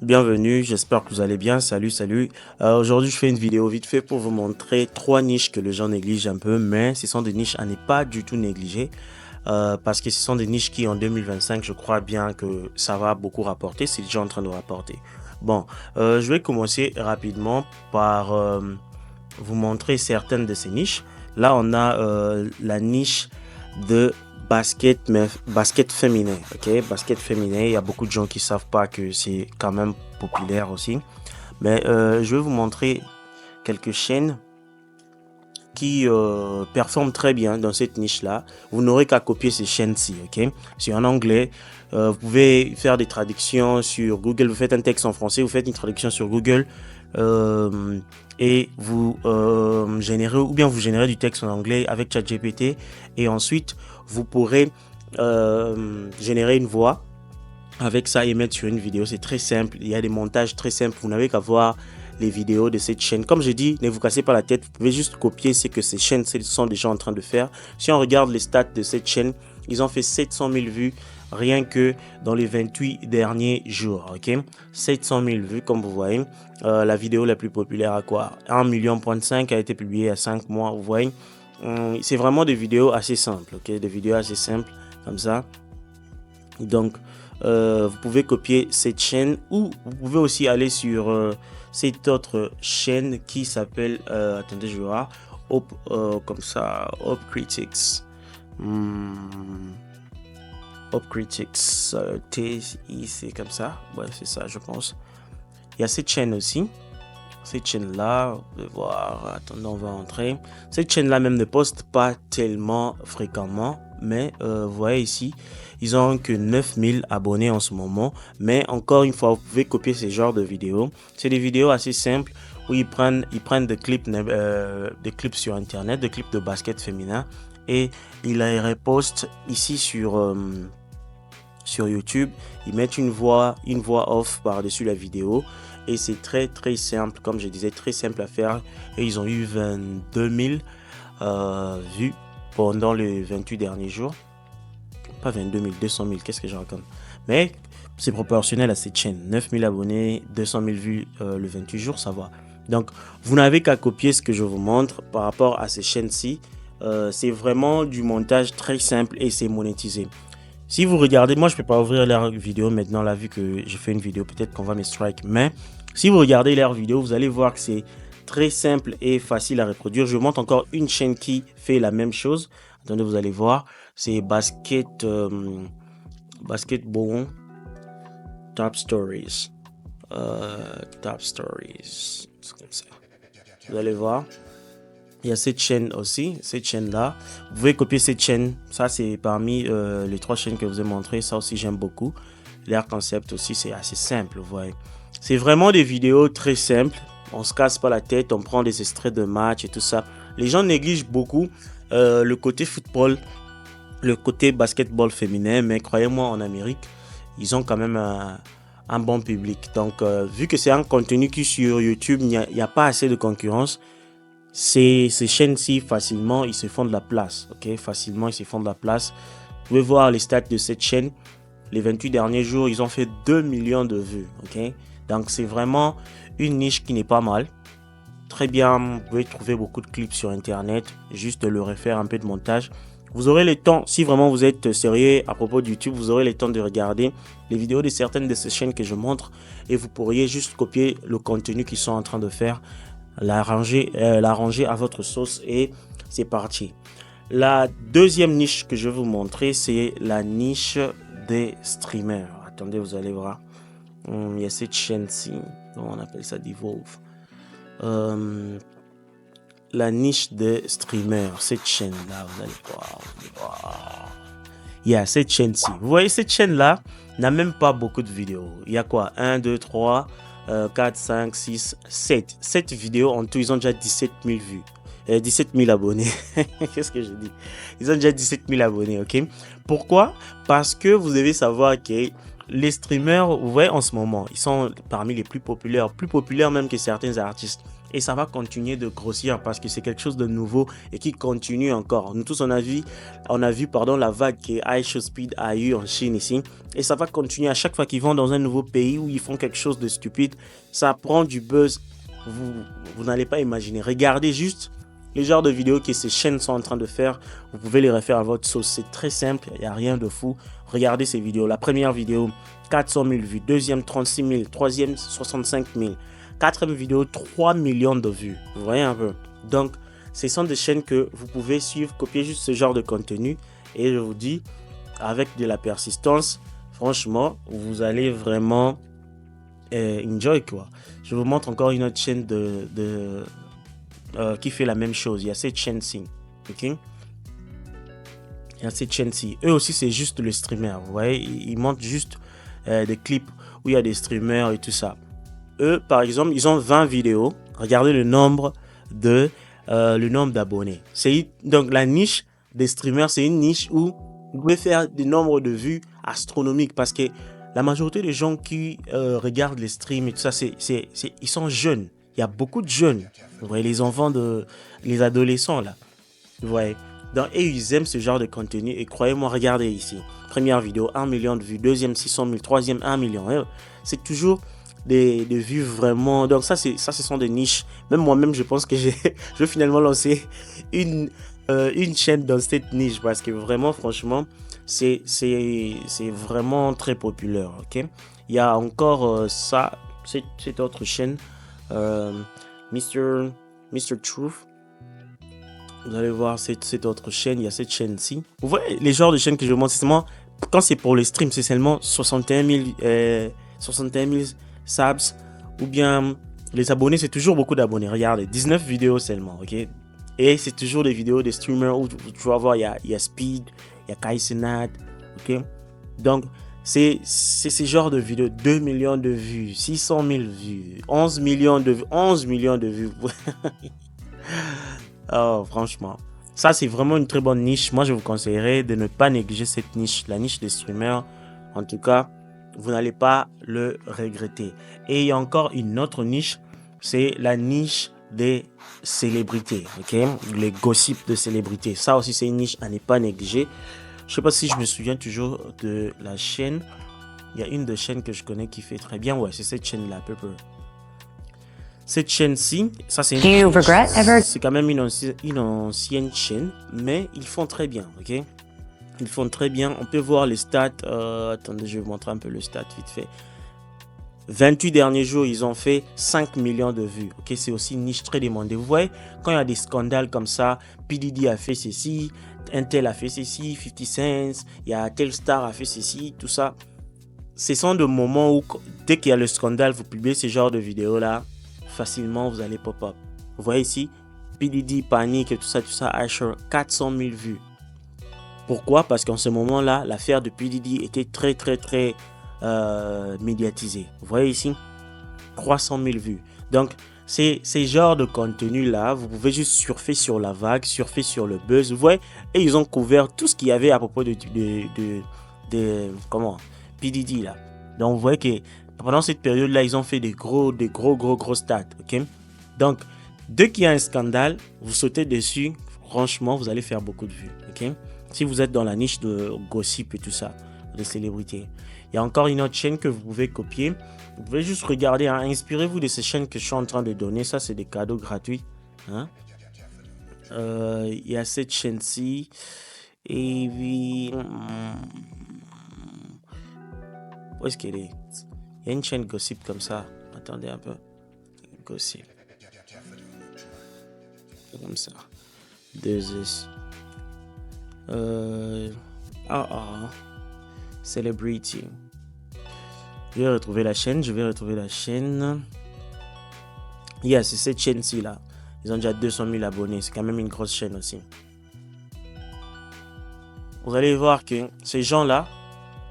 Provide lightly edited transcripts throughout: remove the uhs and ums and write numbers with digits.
Bienvenue, j'espère que vous allez bien. Salut. Aujourd'hui, je fais une vidéo vite fait pour vous montrer trois niches que les gens négligent un peu, mais ce sont des niches à ne pas du tout négliger parce que ce sont des niches qui, en 2025, je crois bien que ça va beaucoup rapporter. C'est déjà en train de rapporter. Bon, je vais commencer rapidement par vous montrer certaines de ces niches. Là, on a la niche de basket, mais basket féminin. Ok, basket féminin. Il y a beaucoup de gens qui savent pas que c'est quand même populaire aussi. Mais je vais vous montrer quelques chaînes qui performent très bien dans cette niche-là. Vous n'aurez qu'à copier ces chaînes-ci, ok? C'est en anglais. Vous pouvez faire des traductions sur Google. Vous faites un texte en français, vous faites une traduction sur Google et vous générez, ou bien vous générez du texte en anglais avec ChatGPT et ensuite vous pourrez générer une voix avec ça et mettre sur une vidéo. C'est très simple. Il y a des montages très simples. Vous n'avez qu'à voir les vidéos de cette chaîne. Comme je dis, ne vous cassez pas la tête. Vous pouvez juste copier ce que ces chaînes sont déjà en train de faire. Si on regarde les stats de cette chaîne, ils ont fait 700 000 vues rien que dans les 28 derniers jours. Ok, 700 000 vues comme vous voyez. La vidéo la plus populaire à quoi 1,5 million a été publiée à 5 mois. Vous voyez, c'est vraiment des vidéos assez simples. Ok, des vidéos assez simples comme ça. Donc, vous pouvez copier cette chaîne ou vous pouvez aussi aller sur cette autre chaîne qui s'appelle, attendez, je vais voir, comme ça, Hop Critics. Hop Critics, c'est comme ça. Ouais, c'est ça, je pense. Il y a cette chaîne aussi. Cette chaîne-là, vous pouvez voir, attendez, on va entrer. Cette chaîne-là même ne poste pas tellement fréquemment, mais vous voyez ici, ils ont que 9000 abonnés en ce moment. Mais encore une fois, vous pouvez copier ce genre de vidéos. C'est des vidéos assez simples où ils prennent des clips sur Internet, des clips de basket féminin et ils les repostent ici sur YouTube. Ils mettent une voix off par-dessus la vidéo. Et c'est très simple, comme je disais, très simple à faire. Et ils ont eu 22 000 vues pendant les 28 derniers jours. Pas 22 000, 200 000, qu'est-ce que je raconte? Mais c'est proportionnel à cette chaîne. 9 000 abonnés, 200 000 vues le 28 jours, ça va. Donc, vous n'avez qu'à copier ce que je vous montre par rapport à ces chaînes-ci. C'est vraiment du montage très simple et c'est monétisé. Si vous regardez, moi je ne peux pas ouvrir leur vidéo maintenant là vu que j'ai fait une vidéo, peut-être qu'on va me strike. Mais si vous regardez leur vidéo, vous allez voir que c'est très simple et facile à reproduire. Je vous montre encore une chaîne qui fait la même chose. Attendez, vous allez voir. C'est Basketball Top Stories. Top Stories. C'est comme ça. Vous allez voir. Il y a cette chaîne aussi, cette chaîne-là. Vous pouvez copier cette chaîne. Ça, c'est parmi les trois chaînes que je vous ai montrées. Ça aussi, j'aime beaucoup. Leur concept aussi, c'est assez simple, vous voyez. C'est vraiment des vidéos très simples. On se casse pas la tête, on prend des extraits de matchs et tout ça. Les gens négligent beaucoup le côté football, le côté basketball féminin. Mais croyez-moi, en Amérique, ils ont quand même un bon public. Donc, vu que c'est un contenu qui sur YouTube, il n'y a pas assez de concurrence. Ces chaînes-ci, facilement, ils se font de la place. Ok, facilement, ils se font de la place. Vous pouvez voir les stats de cette chaîne. Les 28 derniers jours, ils ont fait 2 millions de vues. Ok, donc c'est vraiment une niche qui n'est pas mal. Très bien, vous pouvez trouver beaucoup de clips sur Internet. Juste le refaire un peu de montage. Vous aurez le temps, si vraiment vous êtes sérieux à propos de YouTube, vous aurez le temps de regarder les vidéos de certaines de ces chaînes que je montre et vous pourriez juste copier le contenu qu'ils sont en train de faire, l'arranger à votre sauce et c'est parti. La deuxième niche que je vais vous montrer, c'est la niche des streamers. Attendez, vous allez voir. Il y a cette chaîne-ci, on appelle ça Devolve. La niche des streamers, cette chaîne-là, vous allez voir. Il y a cette chaîne-ci. Vous voyez, cette chaîne-là n'a même pas beaucoup de vidéos. Il y a quoi? 1, 2, 3, 4, 5, 6, 7. 7 vidéos en tout, ils ont déjà 17 000 vues. 17 000 abonnés. Qu'est-ce que je dis? Ils ont déjà 17 000 abonnés, ok? Pourquoi? Parce que vous devez savoir que les streamers, vous voyez, en ce moment, ils sont parmi les plus populaires même que certains artistes. Et ça va continuer de grossir parce que c'est quelque chose de nouveau et qui continue encore. Nous tous, on a vu la vague que iShowSpeed a eu en Chine ici. Et ça va continuer à chaque fois qu'ils vont dans un nouveau pays où ils font quelque chose de stupide. Ça prend du buzz. Vous n'allez pas imaginer. Regardez juste les genres de vidéos que ces chaînes sont en train de faire. Vous pouvez les refaire à votre sauce. C'est très simple. Il n'y a rien de fou. Regardez ces vidéos. La première vidéo, 400 000 vues. Deuxième, 36 000. Troisième, 65 000. Quatrième vidéo, 3 millions de vues. Vous voyez un peu. Donc, ce sont des chaînes que vous pouvez suivre, copier juste ce genre de contenu. Et je vous dis, avec de la persistance, franchement, vous allez vraiment enjoy quoi. Je vous montre encore une autre chaîne qui fait la même chose. Il y a cette chaîne-ci. Ok? Il y a cette chaîne-ci. Eux aussi, c'est juste le streamer. Vous voyez, ils montrent juste des clips où il y a des streamers et tout ça. Eux, par exemple, ils ont 20 vidéos. Regardez le nombre d'abonnés. Donc, la niche des streamers, c'est une niche où vous pouvez faire des nombres de vues astronomiques parce que la majorité des gens qui regardent les streams et tout ça, ils sont jeunes. Il y a beaucoup de jeunes. Vous voyez, les enfants, les adolescents, là. Vous voyez. Donc, et ils aiment ce genre de contenu. Et croyez-moi, regardez ici. Première vidéo, 1 million de vues. Deuxième, 600 000. Troisième, 1 million. C'est toujours des vues vraiment. Donc ça, ce sont des niches. Même moi-même, je pense que je vais finalement lancer une chaîne dans cette niche parce que vraiment, franchement, c'est vraiment très populaire. Ok, il y a encore cette autre chaîne, Mr. Truth. Vous allez voir cette autre chaîne. Il y a cette chaîne-ci. Vous voyez les genres de chaînes que je montre. C'est seulement quand c'est pour les streams, c'est seulement 61 000 subs, ou bien les abonnés, c'est toujours beaucoup d'abonnés. Regardez, 19 vidéos seulement, ok? Et c'est toujours des vidéos des streamers où tu vas voir, il y a Speed, il y a Kaisenat, ok? Donc, c'est ce genre de vidéos, 2 millions de vues, 600 000 vues, 11 millions de vues. Oh, franchement, ça c'est vraiment une très bonne niche. Moi, je vous conseillerais de ne pas négliger cette niche, la niche des streamers. En tout cas, vous n'allez pas le regretter. Et il y a encore une autre niche, c'est la niche des célébrités, ok? Les gossips de célébrités. Ça aussi, c'est une niche à ne pas négliger. Je sais pas si je me souviens toujours de la chaîne. Il y a une de chaînes que je connais qui fait très bien. Ouais, c'est cette chaîne-là, peu. Cette chaîne-ci, ça c'est quand même une ancienne chaîne, mais ils font très bien, ok? Ils font très bien. On peut voir les stats. Attendez, je vais vous montrer un peu le stat vite fait. 28 derniers jours, ils ont fait 5 millions de vues. Ok, c'est aussi une niche très demandée. Vous voyez, quand il y a des scandales comme ça, P. Diddy a fait ceci, Intel a fait ceci, 50 Cent, il y a Telstar a fait ceci, tout ça. Ce sont des moments où, dès qu'il y a le scandale, vous publiez ce genre de vidéos-là, facilement, vous allez pop-up. Vous voyez ici, P. Diddy, panique et tout ça, Asher, 400 000 vues. Pourquoi? Parce qu'en ce moment-là, l'affaire de P. Diddy était très médiatisée. Vous voyez ici, 300 000 vues. Donc, ces genres de contenu-là, vous pouvez juste surfer sur la vague, surfer sur le buzz. Vous voyez, et ils ont couvert tout ce qu'il y avait à propos de P. Diddy là. Donc, vous voyez que pendant cette période-là, ils ont fait des gros stats. Ok? Donc, dès qu'il y a un scandale, vous sautez dessus. Franchement, vous allez faire beaucoup de vues. Ok? Si vous êtes dans la niche de gossip et tout ça, de célébrités. Il y a encore une autre chaîne que vous pouvez copier. Vous pouvez juste regarder, hein, inspirez-vous de ces chaînes que je suis en train de donner. Ça, c'est des cadeaux gratuits. Hein? Il y a cette chaîne-ci. Et puis... où est-ce qu'elle est? Il y a une chaîne gossip comme ça. Attendez un peu. Gossip. Comme ça. 2S. Celebrity. Je vais retrouver la chaîne. Yeah, c'est cette chaîne-ci là. Ils ont déjà 200 000 abonnés. C'est quand même une grosse chaîne aussi. Vous allez voir que ces gens-là,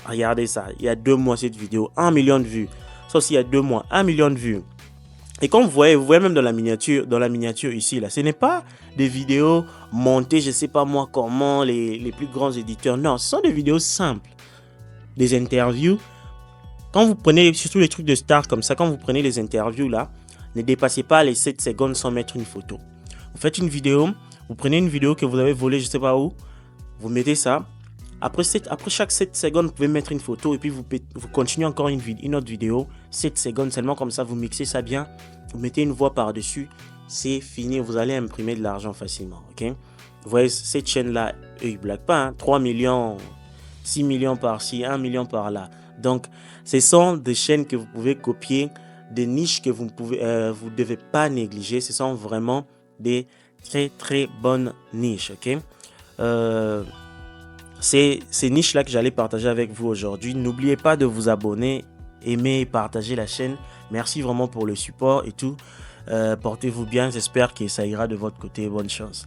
regardez ça. Il y a 2 mois cette vidéo, 1 million de vues. Ça aussi, il y a 2 mois, 1 million de vues. Et comme vous voyez même dans la miniature ici, là, ce n'est pas des vidéos montées, je ne sais pas moi comment, les plus grands éditeurs. Non, ce sont des vidéos simples. Des interviews. Quand vous prenez, surtout les trucs de stars comme ça, quand vous prenez les interviews là, Ne dépassez pas les 7 secondes sans mettre une photo. Vous faites une vidéo, vous prenez une vidéo que vous avez volée, je ne sais pas où, vous mettez ça. Après chaque 7 secondes, vous pouvez mettre une photo et puis vous continuez encore une autre vidéo. 7 secondes seulement, comme ça, vous mixez ça bien. Vous mettez une voix par-dessus. C'est fini, vous allez imprimer de l'argent facilement. Ok? Vous voyez, cette chaîne-là, eux, ils ne blaguent pas. 3 millions, 6 millions par-ci, 1 million par-là. Donc, ce sont des chaînes que vous pouvez copier, des niches que vous ne devez pas négliger. Ce sont vraiment des très, très bonnes niches. Ok? C'est ces niches-là que j'allais partager avec vous aujourd'hui. N'oubliez pas de vous abonner, aimer et partager la chaîne. Merci vraiment pour le support et tout. Portez-vous bien. J'espère que ça ira de votre côté. Bonne chance.